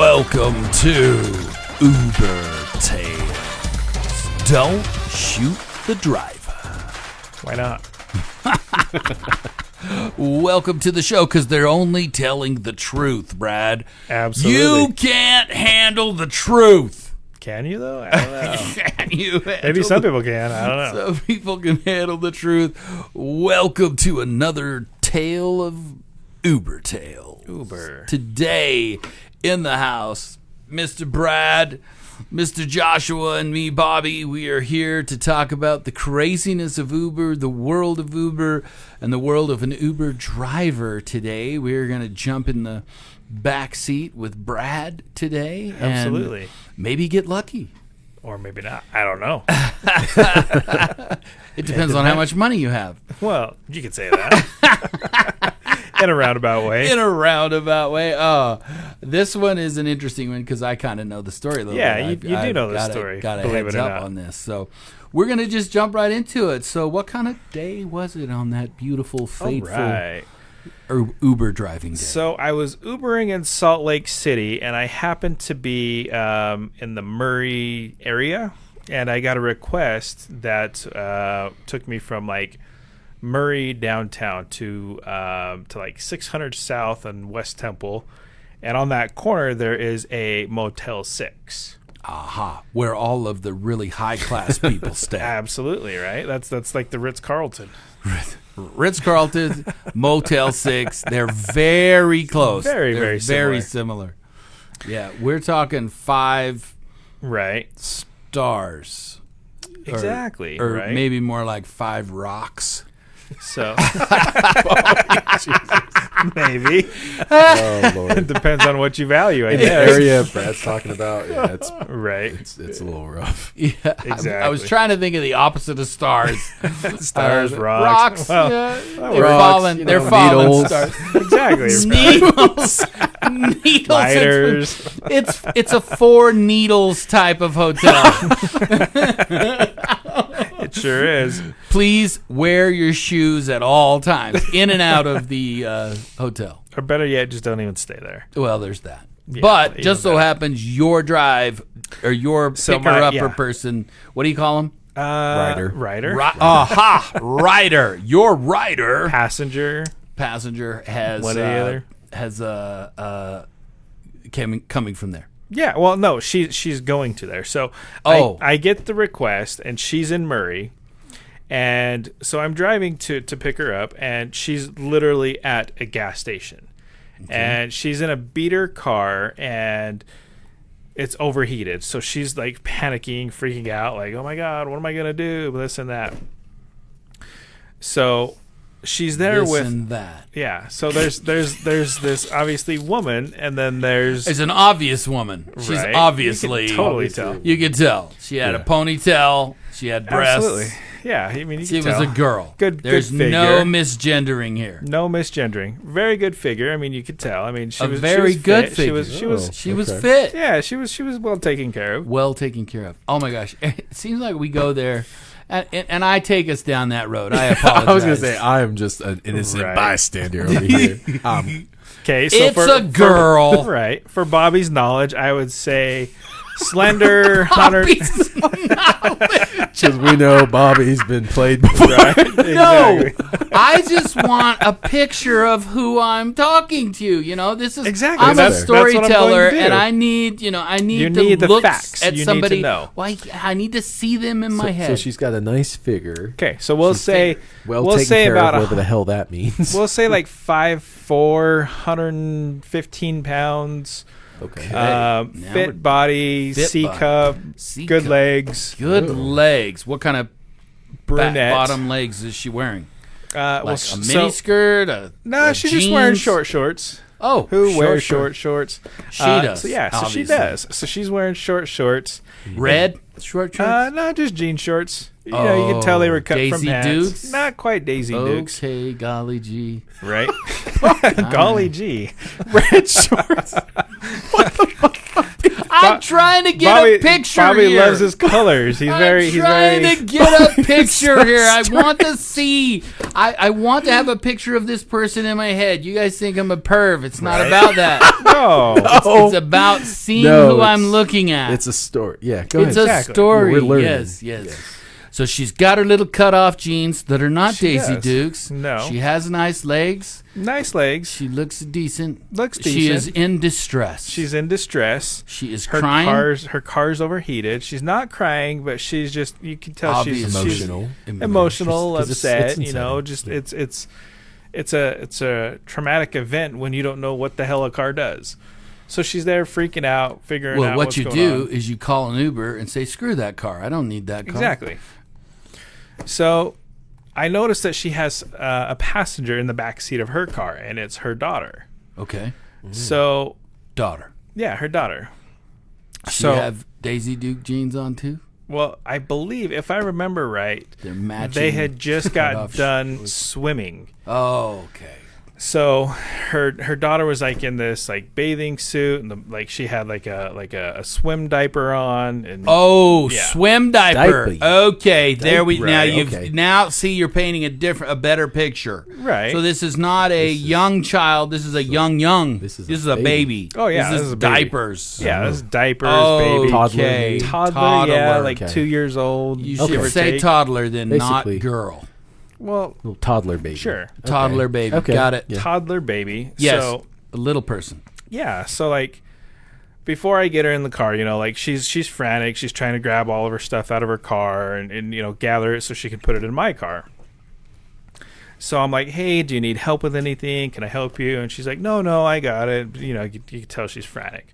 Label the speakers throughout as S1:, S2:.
S1: Welcome to Uber Tales. Don't shoot the driver.
S2: Why not?
S1: Welcome to the show, because they're only telling the truth, Brad.
S2: Absolutely.
S1: You can't handle the truth.
S2: Can you, though? I don't know.
S1: Can you?
S2: Maybe some people can. I don't know.
S1: Some people can handle the truth. Welcome to another tale of Uber Tales.
S2: Uber.
S1: Today in the house, Mr. Brad, Mr. Joshua, and me, Bobby, we are here to talk about the craziness of Uber, the world of Uber, and the world of an Uber driver today. We're going to jump in the back seat with Brad today.
S2: Absolutely.
S1: And maybe get lucky.
S2: Or maybe not. I don't know.
S1: It depends on how much money you have.
S2: Well, you could say that. In a roundabout way.
S1: In a roundabout way. Oh, this one is an interesting one because I kind of know the story a little bit.
S2: Yeah, you do know the story.
S1: Got a
S2: believe
S1: heads
S2: it or
S1: up
S2: not.
S1: on this. So we're going to just jump right into it. So what kind of day was it on that beautiful, fateful Uber driving day?
S2: So I was Ubering in Salt Lake City, and I happened to be in the Murray area, and I got a request that took me from like Murray downtown to like 600 South and West Temple, and on that corner there is a Motel 6.
S1: Aha, where all of the really high class people stay.
S2: Absolutely, right? That's like the Ritz-Carlton.
S1: Ritz-Carlton, Motel 6, they're very close.
S2: Very
S1: similar. Yeah, we're talking 5 stars.
S2: Exactly.
S1: Or
S2: right?
S1: maybe more like 5 rocks.
S2: So maybe.
S3: Oh Lord!
S2: It depends on what you value. I
S3: In the
S2: guess.
S3: area Brad's talking about, yeah, it's
S2: Right.
S3: it's a little rough.
S1: Yeah,
S2: Exactly.
S1: I was trying to think of the opposite of stars.
S2: Stars, rocks. Well,
S1: They're
S3: rocks,
S1: falling. They're falling
S3: needles.
S1: stars.
S2: Exactly.
S1: Needles. Needles.
S2: Lighters.
S1: It's a 4 needles type of hotel.
S2: It sure is.
S1: Please wear your shoes at all times, in and out of the hotel.
S2: Or better yet, just don't even stay there.
S1: Well, there's that.
S2: Yeah,
S1: but
S2: even
S1: just so
S2: better.
S1: happens your drive or your
S2: So
S1: picker-upper person, what do you call him?
S3: Rider.
S1: Rider. Your rider.
S2: Passenger.
S1: Passenger has
S2: One or the other.
S1: coming from there.
S2: Yeah, well, no, she's going to there. So I get the request, and she's in Murray. And so I'm driving to pick her up, and she's literally at a gas station. Okay. And she's in a beater car, and it's overheated. So she's like panicking, freaking out, like, oh my God, what am I going to do? This and that. So she's there
S1: this
S2: with
S1: and that.
S2: Yeah. So there's this obviously woman, and then there's
S1: It's an obvious woman. She's
S2: Right.
S1: obviously
S2: You can totally tell.
S1: You could tell. She had a ponytail. She had breasts.
S2: Absolutely. Yeah, I mean, you
S1: She
S2: can
S1: was
S2: tell.
S1: a girl.
S2: There's
S1: There's no misgendering here.
S2: No misgendering. Very good figure. I mean, you could tell. I mean, she was
S1: very
S2: she was
S1: good
S2: fit.
S1: figure.
S2: She was
S1: She was
S3: Okay.
S1: fit.
S2: yeah, she was well taken care of.
S1: Well taken care of. Oh my gosh. It seems like we go there and I take us down that road. I apologize.
S3: I was gonna say I am just an innocent
S2: Right.
S3: bystander over here.
S2: Okay, so
S1: It's a girl.
S2: right. For Bobby's knowledge, I would say slender, 100.
S3: Because we know Bobby's been played before.
S2: Right?
S1: No,
S2: Exactly.
S1: I just want a picture of who I'm talking to. You know, this is
S2: Exactly.
S1: I'm
S2: That's
S1: a
S2: what I'm going
S1: storyteller,
S2: to do.
S1: and I need,
S2: You
S1: to
S2: need the
S1: look
S2: facts.
S1: at
S2: You need to
S1: somebody.
S2: know.
S1: Why I need to see them in my head.
S3: So she's got a nice figure.
S2: Okay, so we'll say
S3: Well
S2: we'll
S3: taken
S2: say
S3: care
S2: about
S3: of, whatever the hell that means.
S2: we'll say like 5'4", 115 pounds.
S3: Okay.
S1: Now we're-
S2: Fit body,
S1: Fit
S2: C
S1: body.
S2: cup,
S1: C
S2: good
S1: cup.
S2: legs,
S1: Good
S3: Ooh.
S1: legs. What kind of
S2: brunette.
S1: bottom legs is she wearing?
S2: Well,
S1: Like a mini skirt?
S2: No, she's just wearing short shorts.
S1: Oh,
S2: Who wears short shorts?
S1: She does.
S2: So yeah, so she
S1: obviously.
S2: does. So she's wearing short shorts.
S1: Red short shorts.
S2: No, just jean shorts. You know, you can tell they were cut from
S1: Daisy
S2: pants.
S1: Dukes?
S2: Not quite Daisy Dukes,
S1: Okay, golly gee.
S2: right? Golly gee, red shorts.
S1: I I'm trying to get a picture
S2: Bobby
S1: here.
S2: loves his colors. He's
S1: I'm trying to get a picture here. I want to see. I want to have a picture of this person in my head. You guys think I'm a perv. It's not about that.
S2: No.
S1: It's about seeing who I'm looking at.
S3: It's a story. Yeah, go ahead.
S1: It's a story.
S3: We're learning.
S1: Yes. So she's got her little cutoff jeans that are not Daisy
S2: does.
S1: Dukes.
S2: No.
S1: She has nice legs.
S2: Nice legs.
S1: She looks decent.
S2: She
S1: She is in distress.
S2: She's in distress.
S1: She is
S2: Her
S1: crying.
S2: Her car's overheated. She's not crying, but she's just, you can tell she's emotional,
S3: 'Cause
S2: upset.
S3: it's
S2: You know, just it's a traumatic event when you don't know what the hell a car does. So she's there freaking out, figuring out
S1: what
S2: what's
S1: you
S2: going
S1: do
S2: on.
S1: is you call an Uber and say, "Screw that car. I don't need that car."
S2: Exactly. So I noticed that she has a passenger in the back seat of her car, and it's her daughter.
S1: Okay.
S2: So
S1: Daughter.
S2: yeah, her daughter.
S1: She have Daisy Duke jeans on too?
S2: Well, I believe, if I remember right,
S1: They're matching.
S2: they had just got
S1: cutoff
S2: done
S1: shorts.
S2: swimming.
S1: Oh, okay.
S2: So her daughter was like in this like bathing suit, and like she had like a swim diaper on, and yeah.
S1: Swim diaper.
S3: Diaper.
S1: Okay, there we now
S2: Right,
S1: you've
S3: okay.
S1: now see you're painting a better picture.
S2: Right.
S1: So this is not a young child. This is a young.
S3: This is
S1: This is
S3: a
S1: a baby.
S2: Oh, yeah,
S1: This
S2: this
S1: is
S2: is a baby.
S1: diapers.
S2: yeah, this is diapers,
S1: Oh,
S2: baby,
S1: okay.
S2: toddler, yeah,
S1: Toddler.
S2: like
S3: Okay.
S2: 2 years old.
S1: You
S2: give
S1: should
S2: or
S1: say
S2: take.
S1: toddler then,
S3: Basically.
S1: not girl.
S2: Well,
S3: Little toddler baby.
S2: sure,
S1: Toddler baby.
S3: Okay.
S1: Got it.
S3: Yeah.
S2: toddler baby.
S1: Yes.
S2: So
S1: A little person.
S2: yeah, so like before I get her in the car, you know, like she's frantic. She's trying to grab all of her stuff out of her car and you know, gather it so she can put it in my car. So I'm like, hey, do you need help with anything? Can I help you? And she's like, no, I got it. You know, you can tell she's frantic.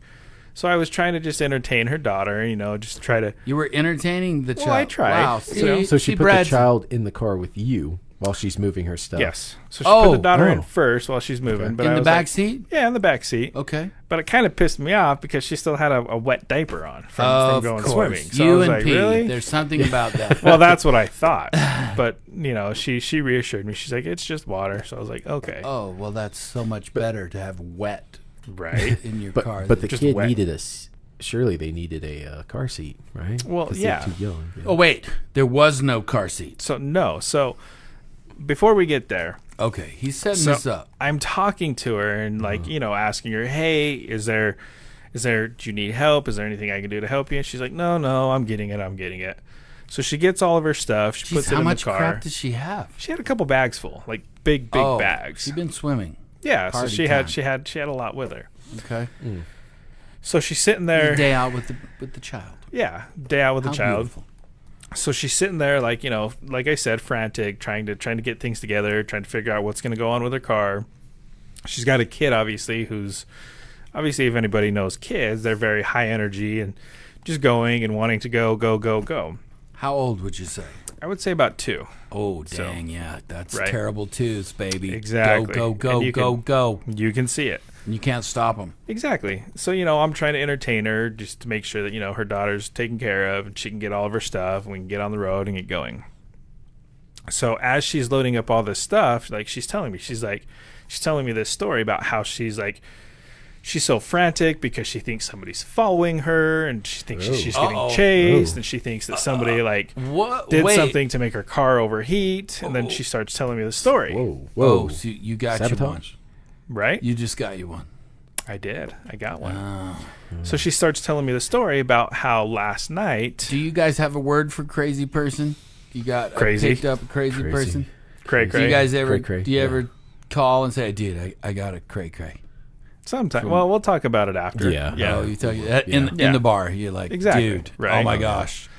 S2: So I was trying to just entertain her daughter, you know, just try to.
S1: You were entertaining the child.
S2: I tried.
S1: Wow.
S2: So-
S3: So she
S1: see,
S3: put
S1: Brad's-
S3: the child in the car with you while she's moving her stuff.
S2: Yes. So she put the daughter in
S3: Oh.
S2: first while she's moving. But
S1: in
S2: I
S1: the
S2: was
S1: back
S2: like,
S1: seat.
S2: yeah, in the back seat.
S1: Okay.
S2: But it kind of pissed me off because she still had a wet diaper on from
S1: Of
S2: going
S1: course.
S2: swimming. So I
S1: You
S2: was
S1: and
S2: like,
S1: P.
S2: really?
S1: There's something about that.
S2: Well, that's what I thought. But, you know, she reassured me. She's like, it's just water. So I was like, okay.
S1: Oh well, that's so much better to have wet
S2: Right.
S1: in your
S3: But
S1: car.
S3: but the
S2: just
S3: kid
S2: wet.
S3: needed surely they needed a car seat, right?
S2: Well,
S3: 'Cause they're
S2: yeah.
S3: too young. Yeah.
S1: Oh wait, there was no car seat.
S2: So, no. So before we get there,
S1: Okay, he's setting
S2: so
S1: this up.
S2: I'm talking to her and, like, you know, asking her, hey, is there, do you need help? Is there anything I can do to help you? And she's like, no, I'm getting it. So she gets all of her stuff. She puts
S1: Jeez,
S2: it
S1: how
S2: in
S1: much
S2: the car.
S1: crap does she have?
S2: She had a couple bags full, like big
S1: Oh,
S2: bags.
S1: She's been swimming.
S2: Yeah, so
S1: Party
S2: she
S1: time.
S2: had a lot with her.
S1: Okay.
S2: So she's sitting there.
S1: Day out with the child.
S2: Yeah, day out with
S1: How
S2: the child.
S1: beautiful.
S2: So she's sitting there, like, you know, like I said, frantic, trying to get things together, trying to figure out what's going to go on with her car. She's got a kid, obviously, if anybody knows kids, they're very high energy and just going and wanting to go.
S1: How old would you say?
S2: I would say about 2.
S1: Oh,
S2: So-
S1: dang, yeah. That's
S2: Right.
S1: terrible twos, baby.
S2: Exactly.
S1: Go,
S2: And you
S1: go.
S2: You can see it.
S1: And you can't stop them.
S2: Exactly. So, you know, I'm trying to entertain her just to make sure that, you know, her daughter's taken care of and she can get all of her stuff and we can get on the road and get going. So as she's loading up all this stuff, like she's telling me this story about how she's so frantic because she thinks somebody's following her and she thinks she's getting
S1: Uh-oh.
S2: chased and she thinks that somebody
S1: What?
S2: did
S1: Wait.
S2: something to make her car overheat. And then she starts telling me the story.
S3: Whoa.
S1: Oh, so you got you one.
S3: Sabotage.
S2: Right?
S1: You just got you one.
S2: I did. I got one.
S1: Oh.
S2: So she starts telling me the story about how last night.
S1: Do you guys have a word for crazy person? You got
S2: Crazy.
S1: picked up a crazy person?
S2: Cray
S1: Do you guys ever
S3: Cray-cray,
S1: do you
S3: yeah.
S1: ever call and say, dude, I got a cray cray?
S2: Sometime. Well, we'll talk about it after.
S3: Yeah.
S1: Oh, you tell you that
S3: Yeah.
S1: in the bar. You're like,
S2: Exactly.
S1: dude,
S2: Right.
S1: oh my gosh,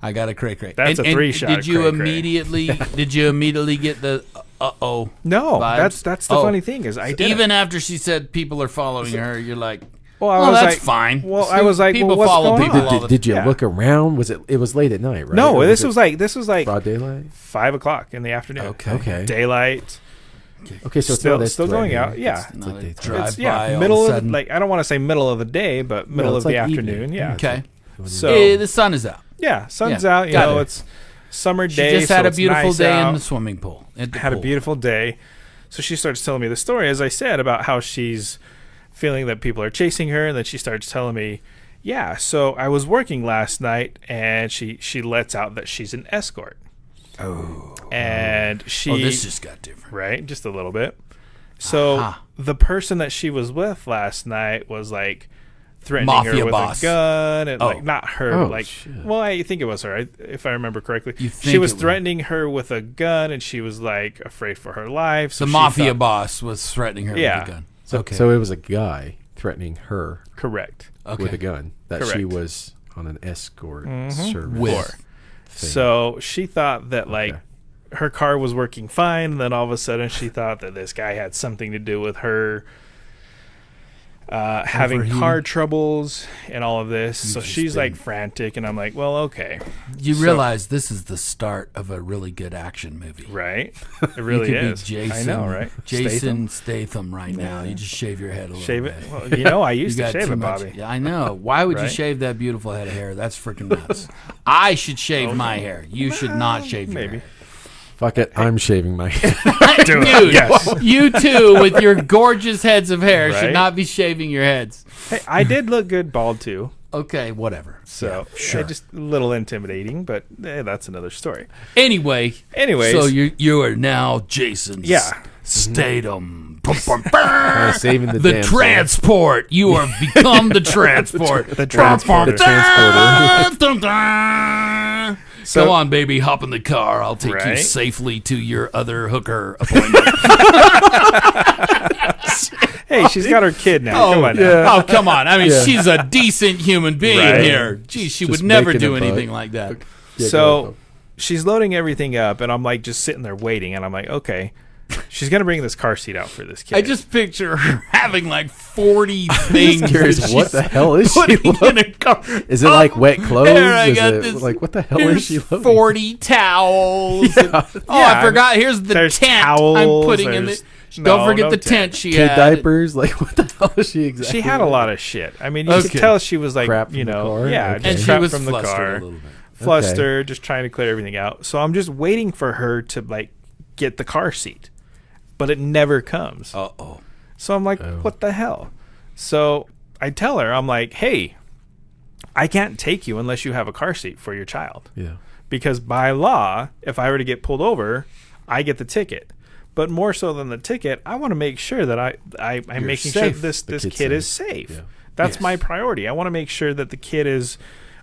S1: I got a cray cray.
S2: That's a 3-shot
S1: Did you
S2: cray-cray.
S1: immediately get the uh-oh?
S2: No,
S1: vibes?
S2: that's the
S1: Oh.
S2: funny thing is I did
S1: Even after she said people are following her, you're like,
S2: Well, I
S1: oh,
S2: was
S1: that's
S2: like,
S1: fine.
S2: Well,
S1: See,
S2: I was like,
S1: people
S2: well, what's
S1: follow
S2: going
S1: people
S2: on?
S1: all the
S3: Did you
S2: Yeah.
S3: look around? It was late at night, right?
S2: No,
S3: Or
S2: this
S3: it
S2: was like
S3: broad daylight.
S2: 5:00 in the afternoon.
S3: Okay.
S2: Daylight.
S3: Okay, so
S2: Still
S3: it's not
S2: going
S3: threatening.
S2: out. Yeah.
S3: It's like
S1: Another
S3: daytime.
S1: drive
S2: It's,
S1: by
S2: yeah,
S1: all
S2: middle
S1: of a
S2: of
S1: sudden.
S2: like I don't want to say middle of the day, but middle
S3: No,
S2: of
S3: it's
S2: the
S3: like
S2: afternoon.
S3: evening.
S2: Yeah.
S1: Okay.
S2: So
S1: The sun is out.
S2: yeah, sun's
S1: Yeah,
S2: out. You
S1: got
S2: know,
S1: it.
S2: it's summer
S1: She
S2: day.
S1: just had
S2: so
S1: a
S2: it's
S1: beautiful
S2: nice
S1: day
S2: out.
S1: in the swimming pool.
S2: Had a beautiful day. So she starts telling me the story, as I said, about how she's feeling that people are chasing her, and then she starts telling me, Yeah, so I was working last night, and she lets out that she's an escort.
S1: Oh.
S2: And she...
S1: this just got different.
S2: Right, just a little bit. So the person that she was with last night was, like, threatening
S1: Mafia
S2: her with
S1: boss.
S2: a gun. And, like, not her,
S3: Oh,
S2: but, like...
S3: shit.
S2: Well, I think it was her, if I remember correctly.
S1: You think
S2: she was
S1: it was-
S2: threatening her with a gun, and she was, like, afraid for her life. So
S1: The
S2: she
S1: mafia
S2: thought-
S1: boss was threatening her
S2: Yeah.
S1: with a gun.
S3: So,
S1: Okay.
S3: so it was a guy threatening her
S2: Correct.
S1: Okay.
S3: with a gun that
S2: Correct.
S3: she was on an escort service.
S1: With.
S3: thing.
S2: So she thought that, like,
S3: Okay.
S2: her car was working fine, and then all of a sudden she thought that this guy had something to do with her having
S1: Overheated.
S2: car troubles and all of this. So
S1: just
S2: she's, like,
S1: been-
S2: frantic, and I'm like, well, okay.
S1: You
S2: So-
S1: realize this is the start of a really good action movie.
S2: Right? It really
S1: you could
S2: is.
S1: Be Jason,
S2: I know, right?
S1: Jason Statham right now.
S2: Yeah.
S1: You just shave your head a little
S2: Shave
S1: bit.
S2: it. Well, you know, I used
S1: You
S2: to
S1: got
S2: shave
S1: too
S2: it,
S1: much-
S2: Bobby.
S1: Yeah, I know. Why would you
S2: Right?
S1: shave that beautiful head of hair? That's freaking nuts. I should shave my hair. You should not shave your
S2: maybe.
S1: hair.
S3: Fuck it, I'm shaving my head.
S2: Do it.
S1: Dude,
S2: Yes.
S1: you two with your gorgeous heads of hair should
S2: Right?
S1: not be shaving your heads.
S2: Hey, I did look good bald, too.
S1: Okay, whatever.
S2: So,
S1: Yeah, sure.
S2: just a little intimidating, but that's another story.
S1: Anyways,
S2: Anyways.
S1: you are now Jason's
S2: Yeah.
S1: Statham.
S3: Saving the
S1: The
S3: damn
S1: transport. You have become the transport.
S2: The transporter.
S3: The transporter.
S1: Go on, baby. Hop in the car. I'll take you
S2: Right?
S1: safely to your other hooker appointment.
S2: Hey, she's got her kid now. Come on now.
S1: Oh, come on. I mean, she's a decent human being
S2: Right.
S1: here. Gee, she would
S3: Just
S1: never
S3: making
S1: do
S3: a buck.
S1: anything like that.
S3: Yeah,
S2: So
S3: go.
S2: she's loading everything up, and I'm like just sitting there waiting, and I'm like, okay, she's gonna bring this car seat out for this kid.
S1: I just picture her having like 40 things.
S3: Curious,
S1: that
S3: what
S1: she's
S3: the hell is she
S1: putting in
S3: loading?
S1: a car.
S3: Is it like wet clothes?
S1: Here, I
S3: Is
S1: got
S3: it
S1: this.
S3: like what the hell
S1: Here's
S3: is she loading?
S1: 40 towels. Oh,
S2: Yeah,
S1: I forgot. Here's the
S2: there's
S1: tent
S2: towels,
S1: I'm putting in the.
S2: there's-
S1: Don't
S2: no,
S1: forget
S2: no
S1: the
S2: tent.
S1: tent she
S3: Kid
S1: had.
S3: diapers? Like what the hell is she exactly?
S2: she had a lot of shit. I mean, you could
S1: Okay.
S2: tell she was like,
S3: Crap from
S2: you
S3: the
S2: know,
S3: car?
S2: yeah,
S3: Okay.
S2: just
S1: And she
S2: crap
S1: was
S2: from the
S1: flustered
S2: car,
S1: a little bit.
S2: flustered, just trying to clear everything out. So I'm just waiting for her to like get the car seat, but it never comes.
S1: Uh-oh.
S2: So I'm like, what the hell? So I tell her, I'm like, hey, I can't take you unless you have a car seat for your child.
S3: Yeah.
S2: Because by law, if I were to get pulled over, I get the ticket. But more so than the ticket, I want to make sure that I'm
S1: You're
S2: making sure
S1: safe.
S2: this
S3: The kid's
S2: kid is
S3: safe.
S2: safe.
S3: Yeah.
S2: That's
S1: Yes.
S2: my priority. I want to make sure that the kid is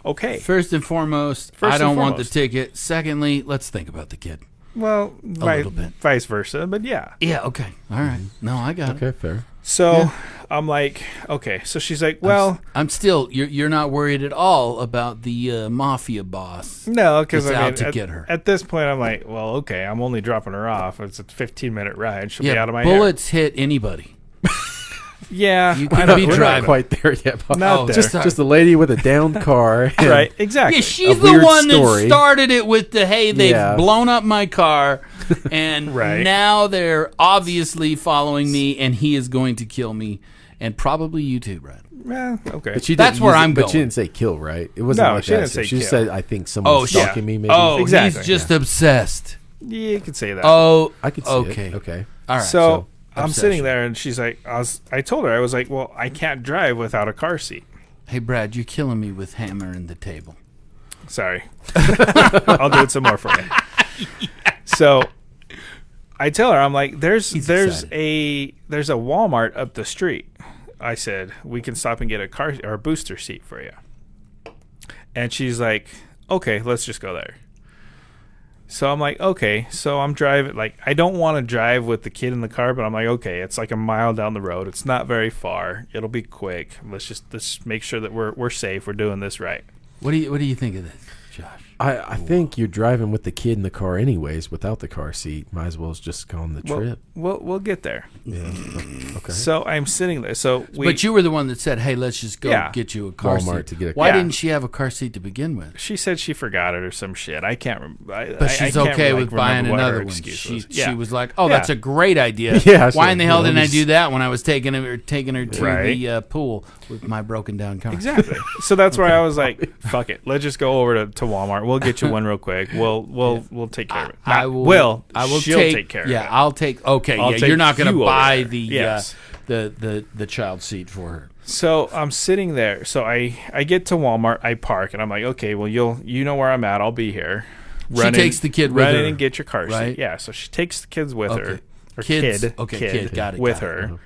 S2: okay.
S1: First and foremost,
S2: First
S1: I don't
S2: and
S1: want the
S2: foremost.
S1: ticket. Secondly, let's think about the kid.
S2: Well,
S1: little bit.
S2: vice versa, but yeah.
S1: Yeah, okay. All right. No, I got it.
S3: Okay, fair.
S2: So I'm like, okay. So she's like, well,
S1: I'm still, you're not worried at all about the mafia boss.
S2: no, because
S1: It's
S2: I mean,
S1: out to get her.
S2: At this point, I'm like, well, okay, I'm only dropping her off. It's a 15-minute ride. She'll be out of my
S1: bullets hit anybody.
S2: hair. Yeah,
S1: You
S2: I
S1: can
S2: know,
S1: be
S2: we're not
S1: driving.
S3: Quite there yet. Bob.
S2: Not
S1: Oh,
S2: there.
S3: Just a lady with a down car. and-
S2: right, exactly.
S1: Yeah, she's
S3: A
S1: the
S3: weird
S1: one that
S3: story.
S1: started it with the, hey, they've
S3: Yeah.
S1: blown up my car, and
S2: Right.
S1: now they're obviously following me, and he is going to kill me, and probably you too, Brad.
S2: Well, okay.
S3: But she
S1: That's
S3: didn't
S1: where
S3: use it-
S1: I'm
S3: But
S1: going.
S3: she didn't say kill, right? It wasn't
S2: No,
S3: like
S2: she
S3: that.
S2: didn't say
S3: She
S2: kill.
S3: said, I think someone's stalking me, maybe.
S1: Oh,
S2: Exactly.
S1: he's just obsessed.
S2: Yeah, you could say that.
S1: Oh,
S3: I could see
S1: okay.
S3: it. Okay.
S1: All right.
S2: so I'm
S1: obsession.
S2: sitting there, and she's like, I told her, I was like, well, I can't drive without a car seat.
S1: Hey, Brad, you're killing me with hammering the table.
S2: Sorry. I'll do it some more for you. So I tell her, I'm like, there's
S1: excited.
S2: a Walmart up the street. I said, we can stop and get a car or a booster seat for you. And she's like, okay, let's just go there. So I'm like, okay. So I'm driving. Like, I don't want to drive with the kid in the car, but I'm like, okay, it's like a mile down the road. It's not very far. It'll be quick. Let's make sure that we're safe. We're doing this right.
S1: What do you think of this, Josh?
S3: I think you're driving with the kid in the car anyways without the car seat. Might as well just go on the trip.
S2: We'll get there.
S3: Yeah. Okay.
S2: So I'm sitting there. So
S1: But you were the one that said, hey, let's just go
S2: Yeah.
S1: get you a car
S3: Walmart
S1: seat.
S3: to get a
S1: Why
S2: car.
S1: didn't she have a car seat to begin with?
S2: she said she forgot it or some shit. I can't remember.
S1: But she's okay with buying another one. She was like, "Oh, that's a great idea.
S3: Yeah,
S1: Why
S3: sure.
S1: in the hell
S3: Yeah,
S1: didn't
S3: let
S1: I
S3: me
S1: do that when I was taking her to
S2: Right.
S1: the pool with my broken down car?"
S2: Exactly. So that's where I was like, "Fuck it, let's just go over to Walmart. We'll get you one real quick. We'll take care of it.
S1: I
S2: Not
S1: will.
S2: She'll take care of it.
S1: I'll take. Okay,
S2: I'll
S1: yeah,
S2: take
S1: you're not going
S2: you
S1: to
S2: over
S1: buy
S2: there.
S1: the
S2: Yes.
S1: the child seat for her.
S2: So I'm sitting there. So I get to Walmart. I park, and I'm like, okay, well, you know where I'm at. I'll be here.
S1: She takes the kid with her.
S2: Run in and get your car
S1: right?
S2: seat. Yeah, so she takes the kids with her. Or
S1: kids.
S2: Kid
S1: Got it.
S2: With her.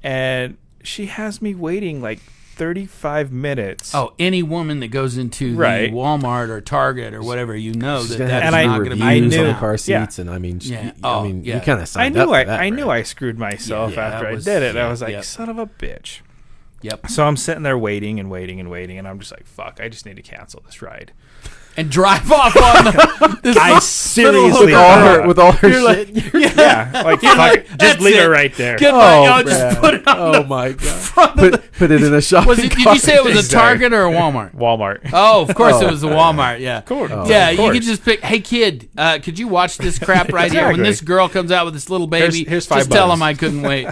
S2: And she has me waiting like 35 minutes.
S1: Oh, any woman that goes into the Walmart or Target or whatever, that's not going to be.
S3: I knew car seats, and I mean, you kind of signed up for that.
S2: I knew I screwed myself after I did it. I was like, son of a bitch.
S1: Yep.
S2: So I'm sitting there waiting, and I'm just like, fuck, I just need to cancel this ride.
S1: And drive off on this.
S2: I seriously
S3: with all her shit.
S2: Like fuck it. Just leave it right there.
S1: Just put it on
S3: my god. Put it in a shopping cart.
S1: Did you say it was a Target or a Walmart?
S2: Walmart.
S1: Oh, of course it was a Walmart. Yeah.
S2: Cool.
S1: You could just pick. Hey kid, could you watch this crap right here? When this girl comes out with this little baby,
S2: here's
S1: just tell him I couldn't wait.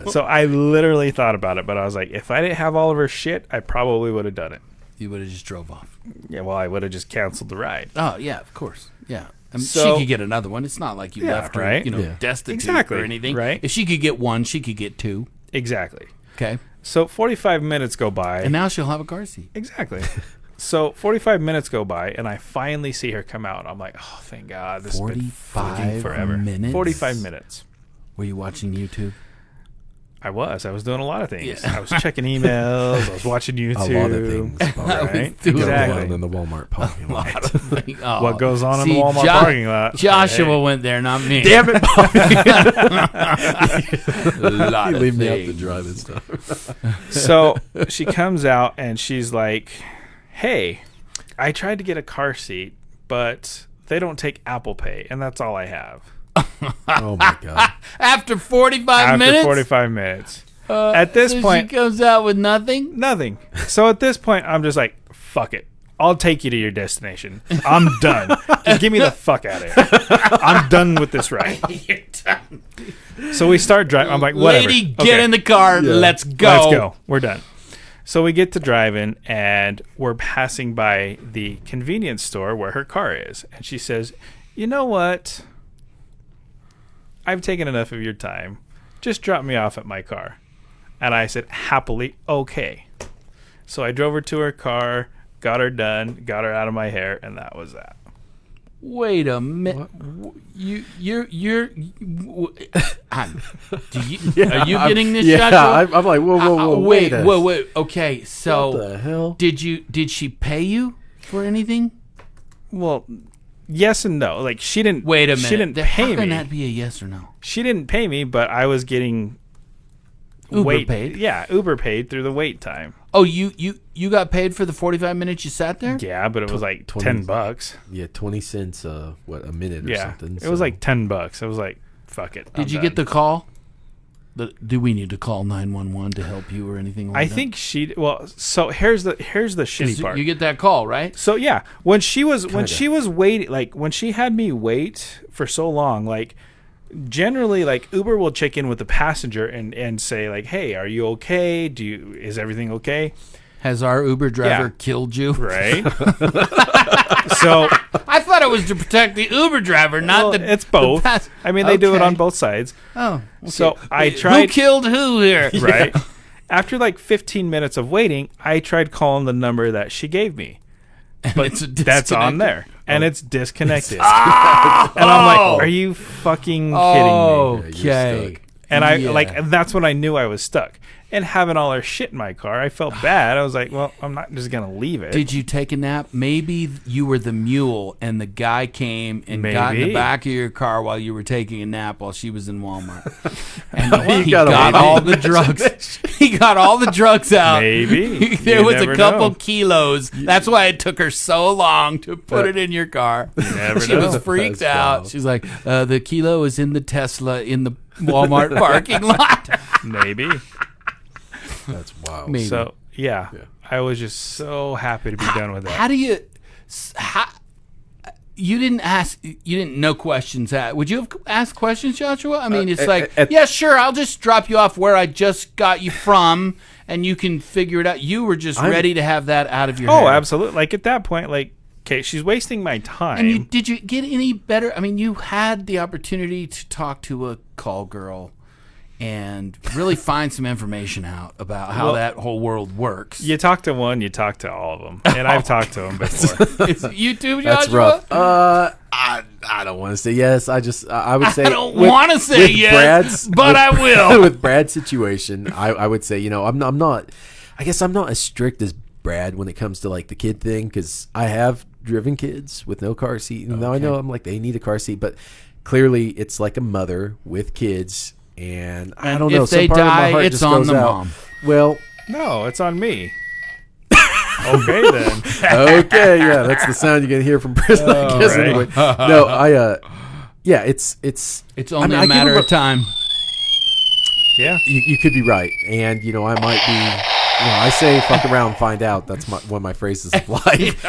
S2: So I literally thought about it, but I was like, if I didn't have all of her shit, I probably would have done it.
S1: You would have just drove off.
S2: Yeah, well, I would have just canceled the ride.
S1: Oh, yeah, of course. Yeah. I mean, she could get another one. It's not like you left her, destitute or anything.
S2: Right.
S1: If she could get one, she could get two.
S2: Exactly.
S1: Okay.
S2: So 45 minutes go by.
S1: And now she'll have a car seat.
S2: Exactly. So 45 minutes go by, and I finally see her come out. I'm like, oh, thank God. This has been fucking forever. 45 minutes.
S1: Were you watching YouTube?
S2: I was doing a lot of things. Yeah. I was checking emails. I was watching YouTube.
S3: A lot of things.
S2: Right?
S3: Exactly. In the Walmart parking lot.
S2: What goes on in the Walmart parking lot?
S1: Joshua went there, not me.
S3: Damn it, Bobby.
S1: A lot
S3: you
S1: of
S3: leave
S1: things.
S3: me out to drive and stuff.
S2: So she comes out and she's like, hey, I tried to get a car seat, but they don't take Apple Pay, and that's all I have.
S3: Oh my god!
S1: After 45 minutes.
S2: After 45 minutes. At this point,
S1: she comes out with nothing.
S2: Nothing. So at this point, I'm just like, fuck it. I'll take you to your destination. I'm done. Just get me the fuck out of here. I'm done with this ride.
S1: You're done.
S2: So we start driving. I'm like, whatever.
S1: Lady, get in the car. Yeah. Let's go.
S2: Let's go. We're done. So we get to driving, and we're passing by the convenience store where her car is. And she says, you know what? I've taken enough of your time. Just drop me off at my car. And I said, happily, okay. So I drove her to her car, got her done, got her out of my hair, and that was that.
S1: Wait a minute. You're are you getting this, Joshua?
S3: I'm like, whoa,
S1: wait. Okay, so
S3: what the hell?
S1: Did she pay you for anything?
S2: Well, yes and no. Like she didn't.
S1: Wait a minute.
S2: She didn't pay me.
S1: How can that be a yes or no?
S2: She didn't pay me, but I was getting
S1: Uber paid.
S2: Yeah, Uber paid through the wait time.
S1: Oh, you got paid for the 45 minutes you sat there?
S2: Yeah, but it was like $10.
S3: Yeah, 20 cents. A minute or something?
S2: It was like $10. I was like, fuck it.
S1: Did you get the call? Do we need to call 911 to help you or anything like that?
S2: I think she. Well, so here's the shitty part.
S1: You get that call, right?
S2: So yeah, when she was waiting, like when she had me wait for so long, like generally like Uber will check in with the passenger and say like, hey, are you okay? Is everything okay?
S1: Has our Uber driver killed you?
S2: Right. So
S1: I thought it was to protect the Uber driver, not
S2: it's both. I mean, they do it on both sides.
S1: Oh, okay.
S2: So I tried.
S1: Who killed who here?
S2: Right. After like 15 minutes of waiting, I tried calling the number that she gave me, but that's on there, and it's disconnected. And I'm like, "Are you fucking kidding me?"
S1: Okay.
S2: And that's when I knew I was stuck. And having all her shit in my car, I felt bad. I was like, well, I'm not just going to leave it.
S1: Did you take a nap? Maybe you were the mule and the guy came and got in the back of your car while you were taking a nap while she was in Walmart. And he got all the drugs. He got all the drugs out.
S2: Maybe.
S1: There was a couple kilos. That's why it took her so long to put it in your car. She was freaked out. Wild. She's like, the kilo is in the Tesla in the Walmart parking lot.
S2: Maybe.
S3: That's wild.
S1: Maybe.
S2: So yeah, I was just so happy to be done with that.
S1: How do you? You didn't ask. You didn't know questions. Would you have asked questions, Joshua? I mean, it's like, yeah, sure. I'll just drop you off where I just got you from, and you can figure it out. You were just ready to have that out of your head.
S2: Oh, absolutely. Like at that point, like, okay, she's wasting my time.
S1: And did you get any better? I mean, you had the opportunity to talk to a call girl. and really find some information out about how that whole world works.
S2: You talk to one, you talk to all of them, and I've talked to them before.
S1: Is it you too, Joshua?
S3: That's rough. I don't want to say yes. I would say
S1: I don't want to say yes, but I will.
S3: With Brad's situation, I would say, I'm not. I guess I'm not as strict as Brad when it comes to like the kid thing, because I have driven kids with no car seat, and now I know I'm like they need a car seat, but clearly it's like a mother with kids, and I don't know.
S1: If they die, it's on the mom.
S3: Well,
S2: no, it's on me. Okay, then.
S3: Okay, yeah, that's the sound you're gonna hear from prison. I guess
S2: right.
S3: anyway. No, yeah, it's
S1: only a matter of time.
S2: Yeah,
S3: you could be right, and I might be. I say fuck around and find out. That's one of my phrases of life.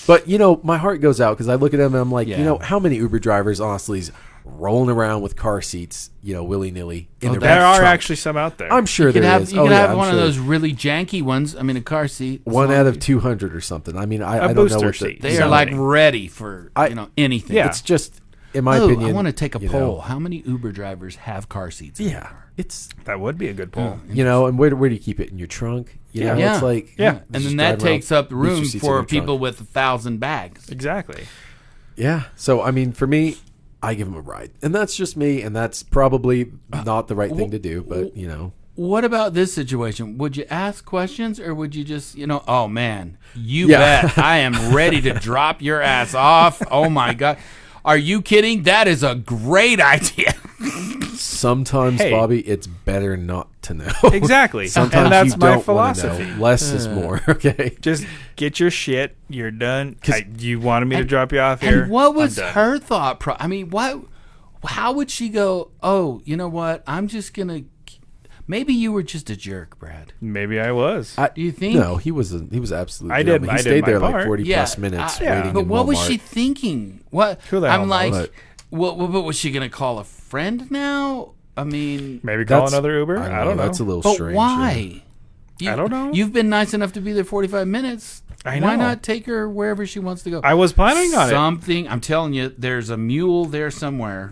S3: But my heart goes out because I look at them and I'm like, how many Uber drivers honestly is rolling around with car seats, willy nilly in their
S2: there
S3: back
S2: are
S3: trunk?
S2: actually some out there.
S3: I'm sure
S1: You could
S3: there
S1: have
S3: is.
S1: you could have
S3: I'm
S1: one of
S3: sure.
S1: those really janky ones. I mean, a car seat.
S3: One out of 200 or something. I mean, I don't know
S2: booster
S3: what
S2: seat.
S1: They are like ready for anything.
S2: Yeah.
S3: It's just, in my opinion.
S1: I want to take a poll. How many Uber drivers have car seats? In their car?
S2: That would be a good poll.
S3: And where do you keep it in your trunk? It's like
S1: and then that takes up room
S3: booster seats in
S1: for
S3: your
S1: people
S3: trunk.
S1: with 1,000 bags.
S2: Exactly.
S3: Yeah. So I mean, for me, I give them a ride, and that's just me, and that's probably not the right thing to do, but
S1: What about this situation? Would you ask questions, or would you just, oh man, bet I am ready to drop your ass off. Oh my God. Are you kidding? That is a great idea.
S3: Sometimes, Bobby, it's better not to know.
S2: Exactly.
S3: Sometimes
S2: and that's
S3: you
S2: my
S3: don't
S2: philosophy.
S3: Know. Less is more. Okay.
S2: Just get your shit. You're done. You wanted me to drop you off here.
S1: And what was her thought? I mean, how would she go, oh, you know what? I'm just going to... Maybe you were just a jerk, Brad.
S2: Maybe I was.
S1: Do you think?
S3: No, he was absolutely.
S2: I did.
S3: He stayed there
S2: my
S3: like
S2: part.
S3: 40 plus minutes waiting.
S1: But
S3: in
S1: what was
S3: Walmart.
S1: she thinking? What?
S2: Who the hell
S1: I'm like,
S2: knows?
S1: what was she gonna call a friend now? I mean,
S2: maybe call another Uber. I don't know.
S3: That's a little
S1: but
S3: strange.
S1: why?
S2: I don't know.
S1: You've been nice enough to be there 45 minutes.
S2: I know.
S1: Why not take her wherever she wants to go?
S2: I was planning on
S1: something. I'm telling you, there's a mule there somewhere.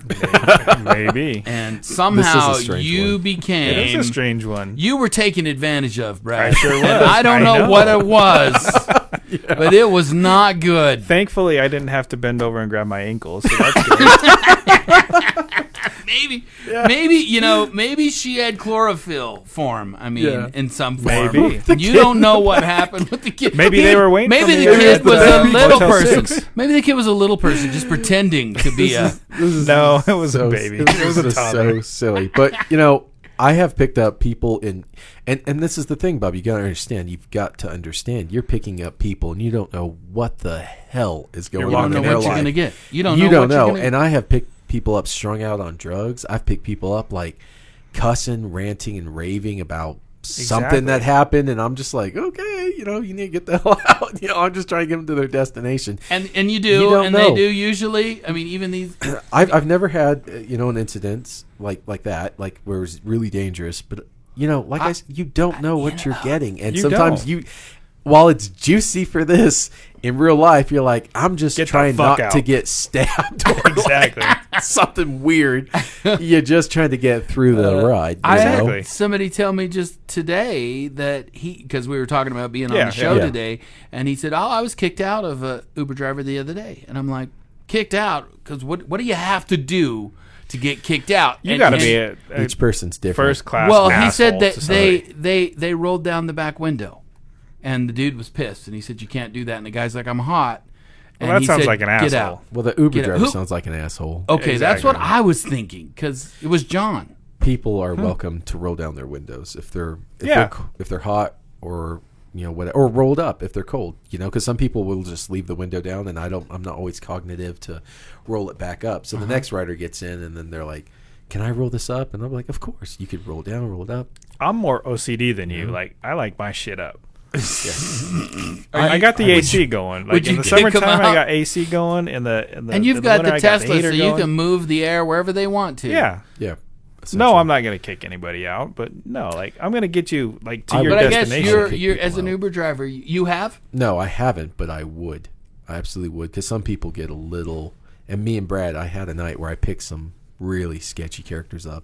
S2: Maybe.
S1: And somehow you
S3: one.
S1: became.
S2: It is a strange one.
S1: You were taken advantage of, Brad.
S2: I sure was.
S1: And I don't know what it was, but it was not good.
S2: Thankfully, I didn't have to bend over and grab my ankles, so that's good.
S1: Maybe she had chlorophyll form. I mean, in some form.
S2: Maybe.
S1: You don't know what happened with the kid.
S2: Maybe they were waiting.
S1: Maybe
S2: for
S1: the
S2: me
S1: kid
S2: at
S1: was a little
S2: Motel
S1: person.
S2: 6.
S1: Maybe the kid was a little person just pretending to be a.
S2: No, it was a baby. It was a toddler.
S3: So silly. But I have picked up people in, and this is the thing, Bob. You got to understand. You've got to understand. You're picking up people, and you don't know what the hell is going on in their life.
S1: You don't know what you're going to get. You don't know.
S3: You don't know.
S1: You're gonna...
S3: And I have picked people up strung out on drugs. I've picked people up like cussing, ranting, and raving about something that happened, and I'm just like, okay, you need to get the hell out. I'm just trying to get them to their destination.
S1: And you do, and they do usually. I mean, even these.
S3: I've never had an incident like that, like where it was really dangerous. But like I said, you don't know what you're getting, and sometimes while it's juicy for this, in real life, you're like, I'm just trying not to get stabbed or
S2: exactly
S3: something weird. You're just trying to get through the ride.
S1: I had somebody tell me just today that because we were talking about being on the show today, and he said, "Oh, I was kicked out of a Uber driver the other day," and I'm like, "Kicked out? Because what do you have to do to get kicked out?"
S2: You got to be
S3: each person's different.
S2: First class.
S1: Well, he said that they rolled down the back window. And the dude was pissed, and he said, "You can't do that." And the guy's like, "I'm hot."
S2: And well, that sounds like an asshole.
S1: Get out.
S3: Well, the Uber driver sounds like an asshole.
S1: Okay, that's what I was thinking, because it was John.
S3: People are welcome to roll down their windows if they're hot or whatever, or rolled up if they're cold. Because some people will just leave the window down, and I'm not always cognitive to roll it back up. So the next rider gets in, and then they're like, "Can I roll this up?" And I'm like, "Of course, you could roll down, roll it up."
S2: I'm more OCD than you. Like, I like my shit up. I got the AC going. Like in the summertime, I got AC going.
S1: And you've got the Tesla, so you can move the air wherever they want to.
S2: Yeah. No, I'm not going to kick anybody out, but no, like I'm going to get you to your destination.
S1: But I guess you're as an Uber driver, you have?
S3: No, I haven't, but I would. I absolutely would, because some people get a little. And me and Brad, I had a night where I picked some really sketchy characters up.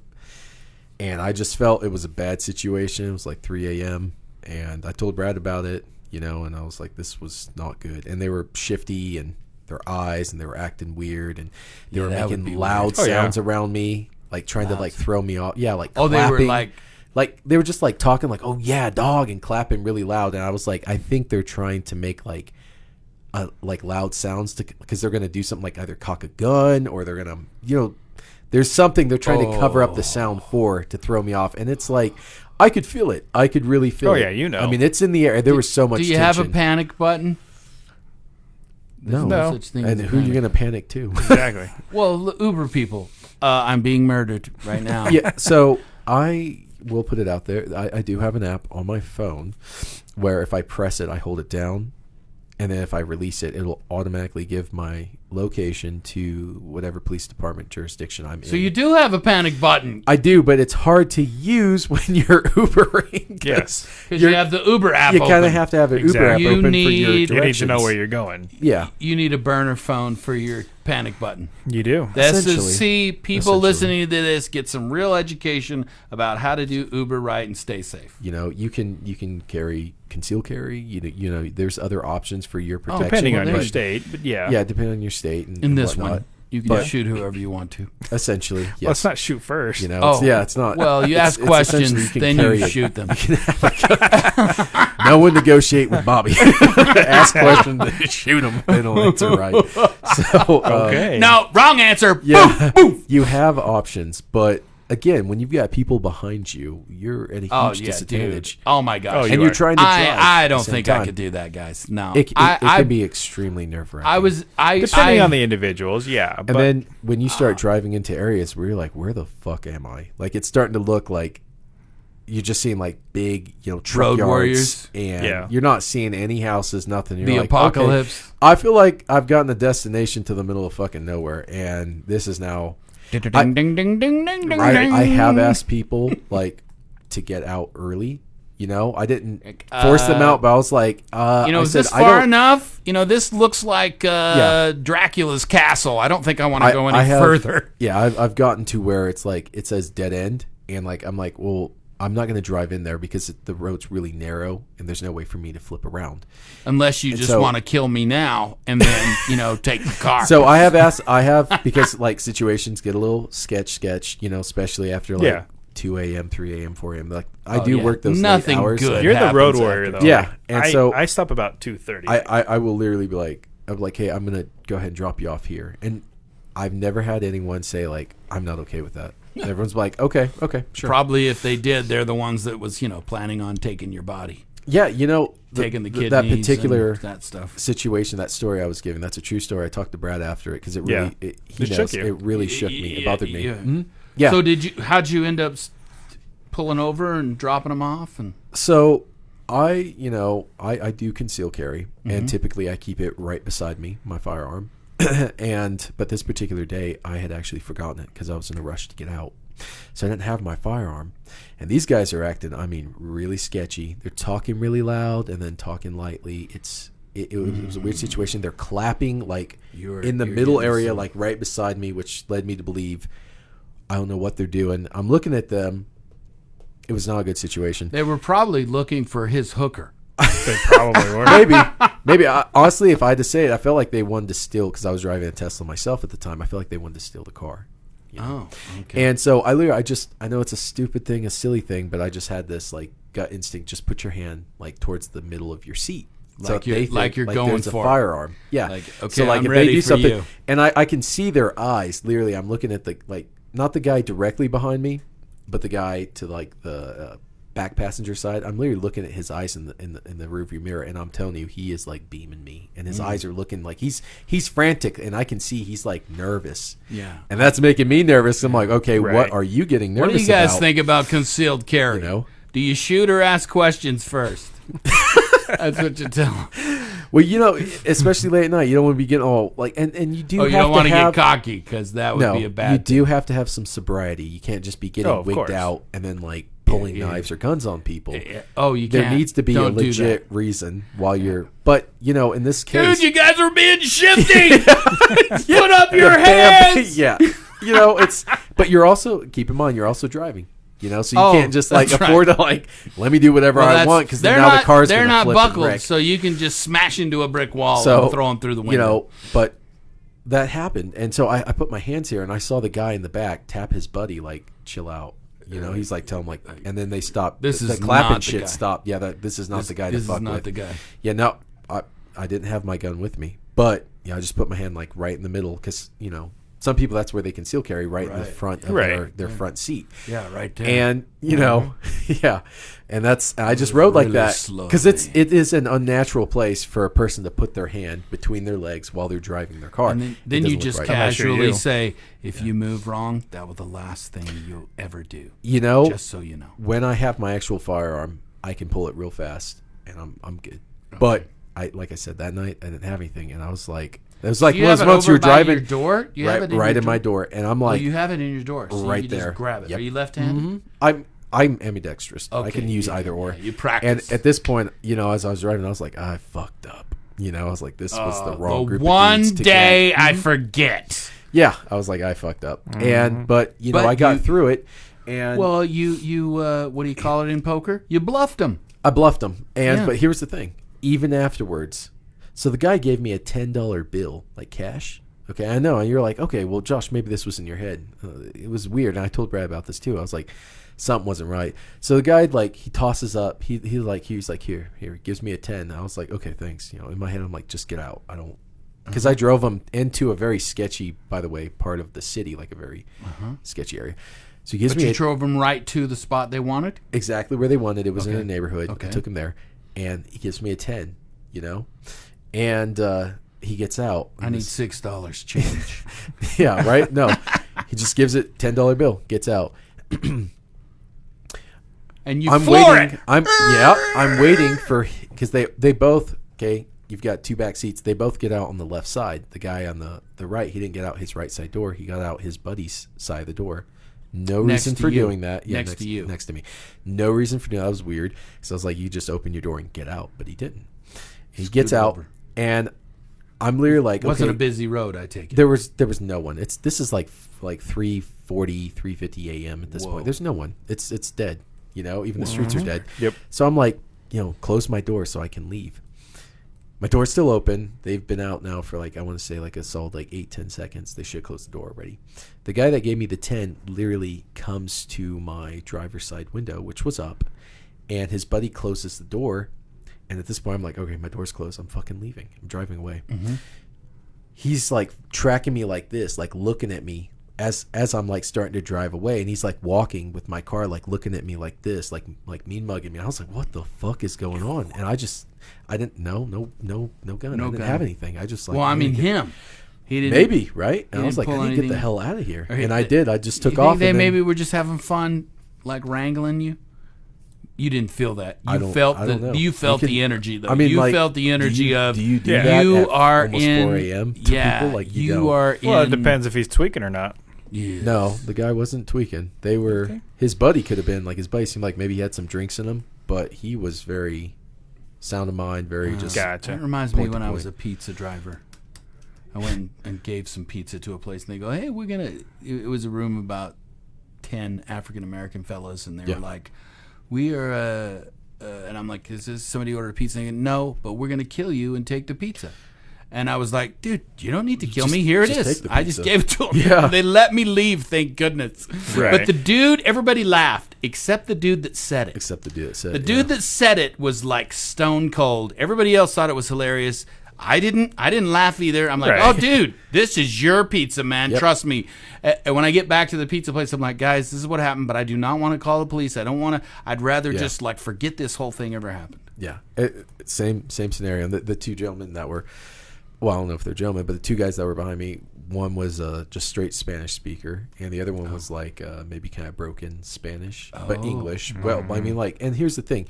S3: And I just felt it was a bad situation. It was like 3 a.m. And I told Brad about it, and I was like, this was not good. And they were shifty and their eyes, and they were acting weird, and they were making loud sounds around me, like trying to like throw me off. Yeah, like clapping.
S1: They were
S3: like they were just like talking like, oh yeah, dog, and clapping really loud. And I was like, I think they're trying to make like loud sounds because they're going to do something like either cock a gun or they're going to, there's something they're trying to cover up the sound to throw me off. And it's like, I could feel it. I could really feel it.
S2: Oh yeah,
S3: I mean, it's in the air. There was so much
S1: tension. Do you have a panic button?
S3: No.
S1: Such thing
S3: and who are you going to panic to?
S2: Exactly.
S1: Well, Uber people. I'm being murdered right now.
S3: Yeah, so I will put it out there. I do have an app on my phone where if I press it, I hold it down. And then if I release it, it'll automatically give my location to whatever police department jurisdiction I'm in.
S1: So you do have a panic button.
S3: I do, but it's hard to use when you're Ubering.
S2: Yes.
S1: Because you have the Uber app
S3: open. You kind of have to have an Uber app open for your directions.
S2: You need to know where you're going.
S3: Yeah.
S1: You need a burner phone for your panic button.
S2: You do.
S1: This is, see, people listening to this get some real education about how to do Uber right and stay safe.
S3: You can conceal carry. There's other options for your protection.
S2: Depending on your state, but yeah.
S3: Yeah, depending on your state. And
S1: in this
S3: whatnot.
S1: one, you can shoot whoever you want to.
S3: Essentially, yes.
S2: Let's not shoot first.
S3: It's not.
S1: Well, you ask questions, then you shoot them.
S3: No one negotiate with Bobby. Ask questions, then shoot them. They don't answer right. So,
S2: okay.
S1: No, wrong answer.
S3: Yeah, you have options, but again, when you've got people behind you, you're at a huge disadvantage.
S1: Dude. Oh my gosh!
S3: And you're trying to drive.
S1: I don't think I could do that, guys. No,
S3: it can be extremely nerve-wracking.
S2: Depending on the individuals, yeah.
S3: And then when you start driving into areas where you're like, where the fuck am I? Like it's starting to look like you're just seeing like big, truck
S1: road
S3: yards,
S1: warriors,
S3: and you're not seeing any houses, nothing. You're
S1: the
S3: like,
S1: apocalypse.
S3: Okay, I feel like I've gotten a destination to the middle of fucking nowhere, and this is now. I have asked people like to get out early. I didn't force them out, but I was like,
S1: is this far enough? This looks like Dracula's castle. I don't think I want to go any further.
S3: Yeah, I've gotten to where it's like it says dead end, and like I'm like, well, I'm not going to drive in there because the road's really narrow and there's no way for me to flip around.
S1: Unless you just want to kill me now and then, take the car.
S3: So I have because like situations get a little sketch, especially after like 2 a.m., 3 a.m., 4 a.m. Like I do work those late hours.
S1: Good
S2: You're the road warrior though.
S3: Yeah. And so
S2: I stop about 2:30.
S3: I will literally be like, hey, I'm going to go ahead and drop you off here. And I've never had anyone say like, I'm not okay with that. Everyone's like, okay, sure.
S1: Probably if they did, they're the ones that was, planning on taking your body.
S3: Yeah,
S1: taking the kidneys,
S3: that particular
S1: that stuff.
S3: situation, that story I was giving, that's a true story. I talked to Brad after it because it really, it really shook me. It bothered me.
S1: Yeah.
S3: Mm-hmm. Yeah.
S1: So how'd you end up pulling over and dropping them off? And
S3: so I do conceal carry, and typically I keep it right beside me, my firearm. But this particular day, I had actually forgotten it because I was in a rush to get out. So I didn't have my firearm. And these guys are acting, really sketchy. They're talking really loud and then talking lightly. It was a weird situation. They're clapping like in the middle area, like right beside me, which led me to believe I don't know what they're doing. I'm looking at them. It was not a good situation.
S1: They were probably looking for his hooker.
S2: They probably were.
S3: Maybe. Honestly, if I had to say it, I felt like they wanted to steal, because I was driving a Tesla myself at the time. I felt like they wanted to steal the car.
S1: Oh, okay.
S3: And so I know it's a stupid thing, a silly thing, but I just had this like gut instinct: just put your hand like towards the middle of your seat,
S1: like you're going
S3: there's
S1: for
S3: a firearm. Yeah.
S1: Like, okay,
S3: so like
S1: I'm
S3: if
S1: ready
S3: they do
S1: for
S3: something,
S1: you.
S3: and I can see their eyes. Literally, I'm looking at not the guy directly behind me, but the guy to like the back passenger side. I'm literally looking at his eyes in the rearview mirror, and I'm telling you, he is like beaming me, and his eyes are looking like he's frantic, and I can see he's like nervous.
S1: Yeah,
S3: and that's making me nervous. I'm like, okay, what are you getting nervous about?
S1: What do you guys think about concealed carry? Do you shoot or ask questions first? That's what you tell them.
S3: Well, especially late at night, you don't want to be getting all like, and you do.
S1: Oh, you don't want to get cocky, because that would be a bad.
S3: You do have to have some sobriety. You can't just be getting wigged out and then like pulling knives or guns on people.
S1: Oh, you
S3: there
S1: can't.
S3: Needs to be a legit reason while you're. But in this case,
S1: dude, you guys are being shifty. Put up your hands.
S3: Yeah, it's. But you're also keep in mind you're also driving. You know, so you can't just like afford to like let me do whatever I want because now the car's
S1: they're not
S3: flip
S1: buckled,
S3: and wreck.
S1: so you can just smash into a brick wall and throw them through the window.
S3: You know, but that happened, and so I put my hands here, and I saw the guy in the back tap his buddy like, chill out. You know, he's like, tell him like, and then they stopped.
S1: This is
S3: the clapping
S1: not the
S3: shit
S1: guy.
S3: stopped. Yeah, this is not the guy to fuck with.
S1: This is not the guy.
S3: Yeah, no, I didn't have my gun with me, but I just put my hand like right in the middle because you know. Some people, that's where they conceal carry, right in the front of their front seat.
S1: Yeah, right there.
S3: And, you know, and I just rode like that because it is an unnatural place for a person to put their hand between their legs while they're driving their car.
S1: And then you just casually say, if you move wrong, that was the last thing you'll ever do.
S3: You know,
S1: just so you know.
S3: When I have my actual firearm, I can pull it real fast, and I'm good. Okay. But, like I said, that night, I didn't have anything, and I was like... It was like one of those moments you were driving
S1: your door? You
S3: right,
S1: have it in
S3: right
S1: your
S3: in my door, and I'm like,
S1: you have it in your door, so
S3: right
S1: you
S3: there.
S1: Just grab it.
S3: Yep.
S1: Are you left-handed?
S3: Mm-hmm. I'm ambidextrous.
S1: Okay,
S3: I can use either or.
S1: You practice.
S3: And at this point, you know, as I was driving, I was like, I fucked up. You know, I was like, this was the wrong group.
S1: One
S3: of dudes to
S1: day
S3: get.
S1: I forget.
S3: Yeah, I was like, I fucked up, but you know, I got through it. And
S1: well, you what do you call it in poker? You bluffed them.
S3: I bluffed them, but here's the thing: even afterwards. So the guy gave me a $10 bill, like cash. Okay, I know. And you're like, okay, well, Josh, maybe this was in your head. It was weird. And I told Brad about this too. I was like, something wasn't right. So the guy, like, he tosses up. He's like, here. He gives me a 10. I was like, okay, thanks. You know, in my head, I'm like, just get out. I don't, because I drove him into a very sketchy, by the way, part of the city, like a very sketchy area. So he gives me.
S1: You drove them right to the spot they wanted.
S3: Exactly where they wanted. It was in a neighborhood.
S1: Okay.
S3: I took him there, and he gives me a 10. You know. And he gets out.
S1: I need $6 change.
S3: Yeah, right? No. He just gives it $10 bill, gets out.
S1: And you floor it.
S3: I'm waiting for, because they both, okay, you've got two back seats. They both get out on the left side. The guy on the right, he didn't get out his right side door. He got out his buddy's side of the door. No reason for doing that. Yeah,
S1: next to you.
S3: Next to me. No reason for doing that. That was weird. So I was like, you just open your door and get out. But he didn't. He gets out. Over. And I'm literally like,
S1: it wasn't a busy road, I take it.
S3: There was no one. This is like 3:40, 3:50 a.m. at this point. There's no one. It's dead. You know, even the streets are dead.
S2: Yep.
S3: So I'm like, you know, close my door so I can leave. My door's still open. They've been out now for like, I want to say like a solid like 8-10 seconds. They should close the door already. The guy that gave me the 10 literally comes to my driver's side window, which was up, and his buddy closes the door. And at this point, I'm like, okay, my door's closed. I'm fucking leaving. I'm driving away. Mm-hmm. He's like tracking me like this, like looking at me as I'm like starting to drive away. And he's like walking with my car, like looking at me like this, like mean mugging me. I was like, what the fuck is going on? And I didn't know, no gun. I didn't have anything. I just like,
S1: well, I mean, him. He didn't.
S3: Maybe, right? And I was like, I need to get the hell out of here. And I did. I just took off.
S1: They maybe were just having fun, like wrangling you. You didn't feel that. You felt the energy, though. I mean, you felt the energy of
S3: do you do that
S1: you
S3: at
S1: are
S3: almost
S1: in
S3: 4 a.m. to people? Like
S1: you are in.
S2: Well, it depends if he's tweaking or not.
S1: Yes.
S3: No, the guy wasn't tweaking. They were his buddy could have been like his buddy seemed like maybe he had some drinks in him, but he was very sound of mind, very just.
S2: Gotcha.
S1: That reminds me when I was a pizza driver. I went and gave some pizza to a place, and they go, "Hey, we're gonna." It was a room about 10 African American fellas, and they were like, "We are." And I'm like, is this somebody ordered a pizza? And they go, no, but we're going to kill you and take the pizza. And I was like, dude, you don't need to kill me. Here it is. I just gave it to them.
S3: Yeah.
S1: They let me leave, thank goodness.
S2: Right.
S1: But the dude, everybody laughed, except the dude that said it.
S3: Except the dude that said it.
S1: The dude that said it was like stone cold. Everybody else thought it was hilarious. I didn't laugh either. I'm like, oh, dude, this is your pizza, man. Yep. Trust me. And when I get back to the pizza place, I'm like, guys, this is what happened, but I do not want to call the police. I don't want to. I'd rather just like forget this whole thing ever happened.
S3: Yeah. Same scenario. The two gentlemen that were, well, I don't know if they're gentlemen, but the two guys that were behind me, one was just straight Spanish speaker, and the other one was like maybe kind of broken Spanish, but English. Well, I mean, like, and here's the thing.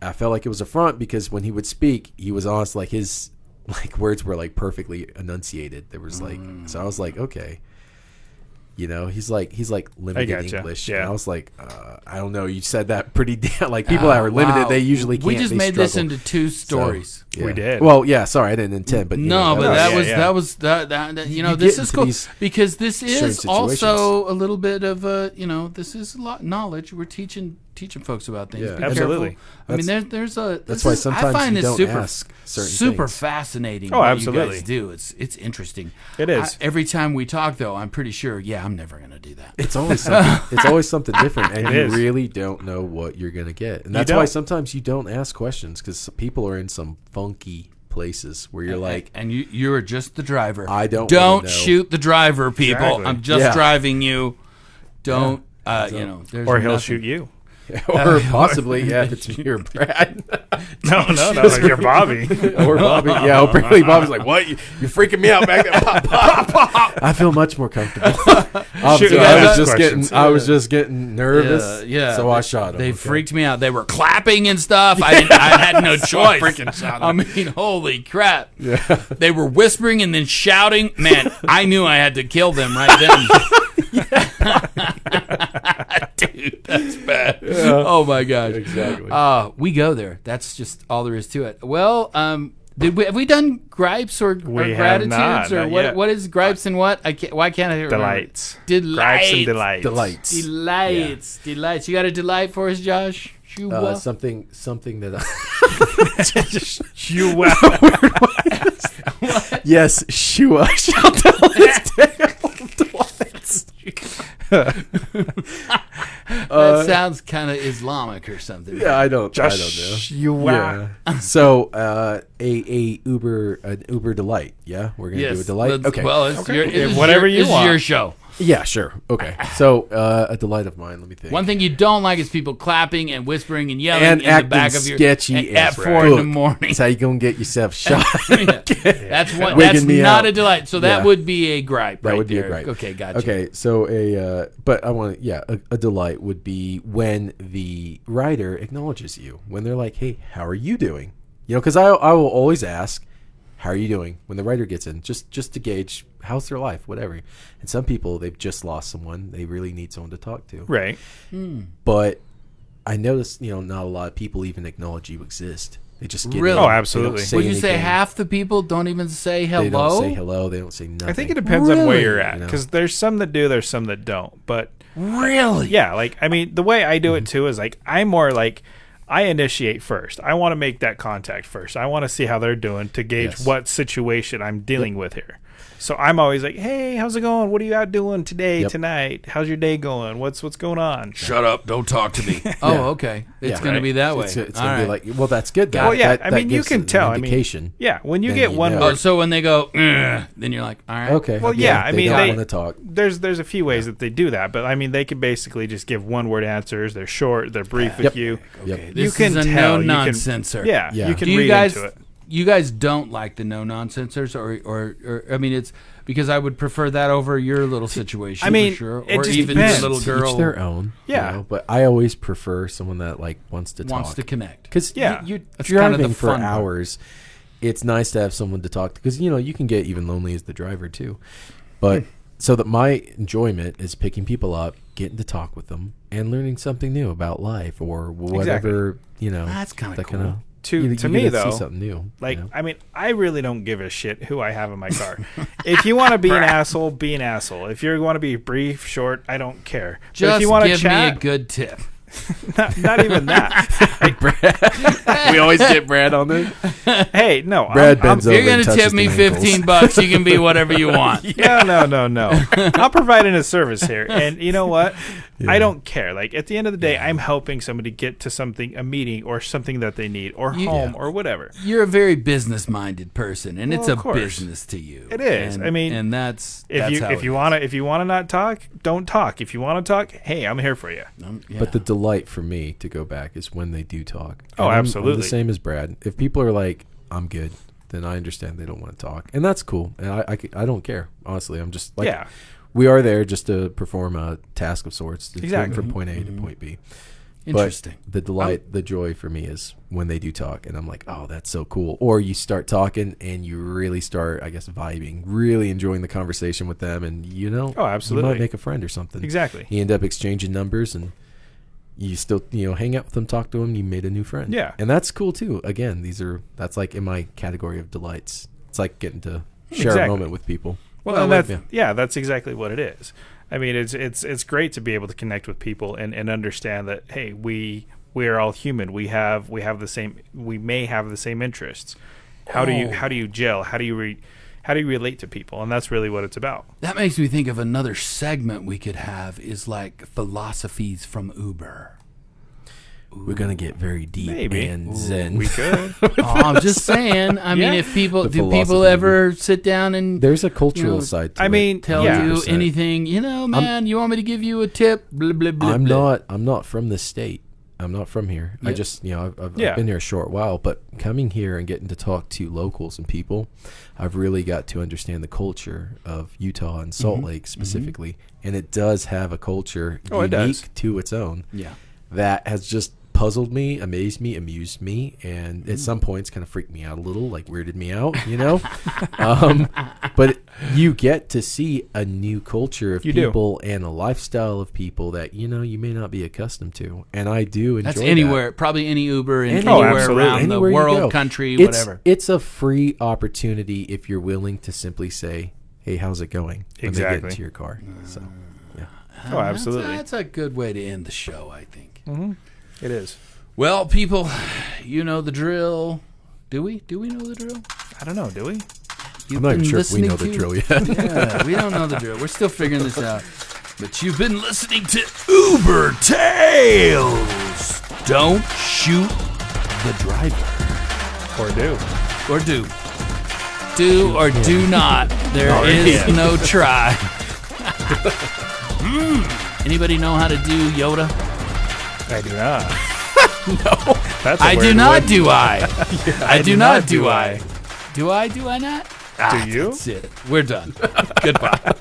S3: I felt like it was a front because when he would speak, he was honest, like his words were like perfectly enunciated. There was like, so I was like, okay. You know, he's like limited English.
S2: Yeah.
S3: And I was like, I don't know. You said that pretty damn. Like people that are limited, they usually can't.
S1: We just made
S3: struggle.
S1: this into 2 stories.
S3: So, yeah.
S2: We did.
S3: Well, yeah. Sorry, I didn't intend. But
S1: that was you know, this is cool because this is
S3: situations.
S1: also a little bit of this is a lot of knowledge. We're teaching folks about things.
S3: Yeah.
S1: Be
S2: Absolutely.
S1: careful. I mean, there's a.
S3: That's why sometimes
S1: I find
S3: you
S1: this
S3: don't ask certain
S1: super
S3: things.
S1: fascinating.
S2: Oh,
S1: what
S2: absolutely.
S1: you guys do. It's interesting.
S2: It is.
S1: Every time we talk, though, I'm pretty sure. Yeah, I'm never gonna do that.
S3: It's always something. It's always something different, and
S2: It
S3: you
S2: is.
S3: really don't know what you're gonna get. And that's why sometimes you don't ask questions because people are in some funky places where you're like,
S1: and you're just the driver.
S3: I don't wanna know.
S1: shoot the driver, people.
S2: Exactly.
S1: I'm just driving you. Don't
S3: Yeah.
S1: there's
S2: Or he'll
S1: nothing.
S2: shoot you.
S3: or possibly, if it's me or Brad.
S2: No, you're Bobby.
S3: Or Bobby. Yeah, apparently Bobby's like, what? You're freaking me out back there. Pop, pop, pop. I feel much more comfortable.
S2: Shoot,
S3: I was just getting nervous.
S1: Yeah.
S3: So I shot him.
S1: They freaked me out. They were clapping and stuff. I had no choice.
S2: freaking shot
S1: I
S2: him.
S1: mean, holy crap.
S3: Yeah.
S1: They were whispering and then shouting. Man, I knew I had to kill them right then. Dude, that's bad.
S3: Yeah.
S1: Oh my gosh.
S3: Exactly.
S1: We go there. That's just all there is to it. Well, have we done gripes or gratitudes
S2: not
S1: or
S2: yet.
S1: what is gripes and what? Why can't I remember?
S2: Delights.
S1: Delights.
S2: Gripes and delights.
S1: Delights. You got a delight for us, Josh?
S3: Something that yes, Shua shall tell his tale of delights.
S1: That sounds kind of Islamic or something.
S3: Yeah, I don't know. Yeah. So, an Uber delight. Yeah, we're gonna do a delight. Okay.
S1: Well,
S2: Whatever you
S1: this
S2: want.
S1: is your show.
S3: Yeah, sure. Okay. So, a delight of mine. Let me think.
S1: One thing you don't like is people clapping and whispering and yelling
S3: And
S1: in the
S3: acting
S1: back of your
S3: sketchy
S1: at
S3: as
S1: 4 in the
S3: fuck.
S1: morning.
S3: That's how you gonna get yourself shot.
S1: That's one.
S3: Wigging
S1: That's
S3: me
S1: not
S3: out.
S1: a delight. So that
S3: Yeah.
S1: would be a gripe.
S3: That
S1: right
S3: would be
S1: there.
S3: a gripe.
S1: Okay, gotcha.
S3: Okay, so but I want to, a delight would be when the writer acknowledges you, when they're like, hey, how are you doing? You know, because I will always ask, how are you doing? When the writer gets in, just to gauge how's their life, whatever. And some people, they've just lost someone. They really need someone to talk to.
S2: Right.
S3: But I noticed, not a lot of people even acknowledge you exist. They just get
S1: Really?
S3: in.
S2: Oh, absolutely.
S3: They don't
S1: Would you say
S3: anything.
S1: half the people don't even say hello?
S3: They don't say hello. They don't say nothing.
S2: I think it depends on where
S1: Really?
S2: you're at, because there's some that do, there's some that don't. But
S1: Really?
S2: yeah, like, I mean, the way I do it too is like, I'm more like, I initiate first. I want to make that contact first. I want to see how they're doing to gauge what situation I'm dealing with here. So I'm always like, hey, how's it going? What are you out doing today, tonight? How's your day going? What's going on?
S1: Shut up! Don't talk to me. Oh, okay. It's going to be that way.
S3: It's
S1: All
S3: going to
S1: right.
S3: be like, well, that's good.
S2: Well, yeah,
S3: That
S2: I mean, you
S3: gives
S2: can
S3: an
S2: tell. I mean,
S3: indication.
S2: yeah, when you
S3: Then
S2: get
S3: you
S2: one
S3: know.
S2: word.
S1: Oh, so when they go, then you're like, all right.
S3: Okay.
S2: Well, yeah, I mean,
S3: they
S2: they
S3: don't want to talk.
S2: There's a few ways that they do that, but I mean, they can basically just give one word answers. They're short. They're brief with you.
S1: Okay,
S3: Yep.
S1: this
S2: You can
S1: is a
S2: tell.
S1: no-nonsenser.
S2: Yeah,
S3: Yeah.
S2: you can
S1: Do you
S2: read
S1: guys,
S2: into it.
S1: you guys don't like the no-nonsensers, or I mean, it's because I would prefer that over your little situation.
S2: I mean,
S1: for sure,
S2: it
S1: or
S2: just
S1: even
S2: depends.
S1: your little
S3: Each
S1: girl
S3: their own.
S2: Yeah.
S3: But I always prefer someone that wants to
S1: wants
S3: talk.
S1: to connect.
S3: Because
S2: Yeah.
S3: you're
S1: That's kind of
S3: driving
S1: the
S3: for
S1: fun part.
S3: hours. It's nice to have someone to talk to because you can get even lonely as the driver too. But so that my enjoyment is picking people up, getting to talk with them, and learning something new about life or whatever
S1: That's kinda
S3: that
S1: cool.
S3: kinda-
S2: To
S3: you
S2: me,
S3: get to
S2: though,
S3: see something new.
S2: like, I mean, I really don't give a shit who I have in my car. If you want to be an asshole, be an asshole. If you want to be brief, short, I don't care. But
S1: Just
S2: if you want to
S1: give
S2: chat,
S1: me a good tip.
S2: not even that.
S3: we always get Brad on this.
S2: Hey, no,
S3: Brad
S2: I'm,
S3: bends
S1: If
S3: over
S1: you're gonna
S3: and touches
S1: tip me
S3: the ankles.
S1: $15, you can be whatever you want.
S2: No. I'm providing a service here, and you know what? I don't care. Like at the end of the day, I'm helping somebody get to something, a meeting, or something that they need, or home, or whatever.
S1: You're a very business-minded person, and it's
S2: Well,
S1: a
S2: of course.
S1: business to you.
S2: It is.
S1: And,
S2: I mean,
S1: and that's
S2: If
S1: how
S2: you
S1: it is.
S2: want to not talk, don't talk. If you want to talk, hey, I'm here for you.
S1: Yeah.
S3: But the delight for me to go back is when they do talk.
S2: Oh,
S3: And I'm
S2: absolutely.
S3: the same as Brad. If people are like, I'm good, then I understand they don't want to talk. And that's cool. And I don't care. Honestly, I'm just like,
S2: Yeah.
S3: we are there just to perform a task of sorts. To
S2: Exactly.
S3: From point A to point B.
S1: Interesting.
S3: But the joy for me is when they do talk, and I'm like, oh, that's so cool. Or you start talking, and you really start, I guess, vibing, really enjoying the conversation with them, and
S2: oh, absolutely,
S3: you might make a friend or something.
S2: Exactly.
S3: You end up exchanging numbers, and you still, hang out with them, talk to them, you made a new friend.
S2: Yeah.
S3: And that's cool too. Again, that's like in my category of delights. It's like getting to share a moment with people.
S2: Well, that's exactly what it is. I mean, it's great to be able to connect with people and understand that, hey, we are all human. We may have the same interests. How do you gel? How do you relate to people? And that's really what it's about.
S1: That makes me think of another segment we could have is like philosophies from Uber.
S3: We're going to get very deep and zen.
S2: We could.
S1: I'm just saying. I mean, if people ever sit down and
S3: there's a cultural side to it.
S1: Tell you anything, man, you want me to give you a tip? Blah, blah, blah,
S3: I'm not from the state. I'm not from here. Yep. I just, I've been here a short while, but coming here and getting to talk to locals and people, I've really got to understand the culture of Utah and Salt Lake specifically. And it does have a culture unique to its own.
S1: Yeah.
S3: That has just puzzled me, amazed me, amused me, and at some points kind of freaked me out a little, like weirded me out, But you get to see a new culture of people and a lifestyle of people that, you may not be accustomed to. And I do enjoy
S1: That's anywhere, probably any Uber, anywhere around the world, country, whatever.
S3: It's a free opportunity if you're willing to simply say, hey, how's it going? When they get into your car. So, yeah.
S2: Oh, absolutely.
S1: That's a good way to end the show, I think.
S2: Mm-hmm. It is.
S1: Well, people, you know the drill. Do we? Do we know the drill?
S2: I don't know. Do we?
S3: I'm not even sure if we know the drill yet.
S1: Yeah, we don't know the drill. We're still figuring this out. But you've been listening to Uber Tales. Don't shoot the driver.
S2: Or do.
S1: Or do. Do or do not. There is no try. Anybody know how to do Yoda?
S2: I do not.
S1: No.
S2: That's
S1: I do not,
S2: one.
S1: do I? I do not, do I? Do I, do I not?
S2: Do you?
S1: That's it. We're done. Goodbye.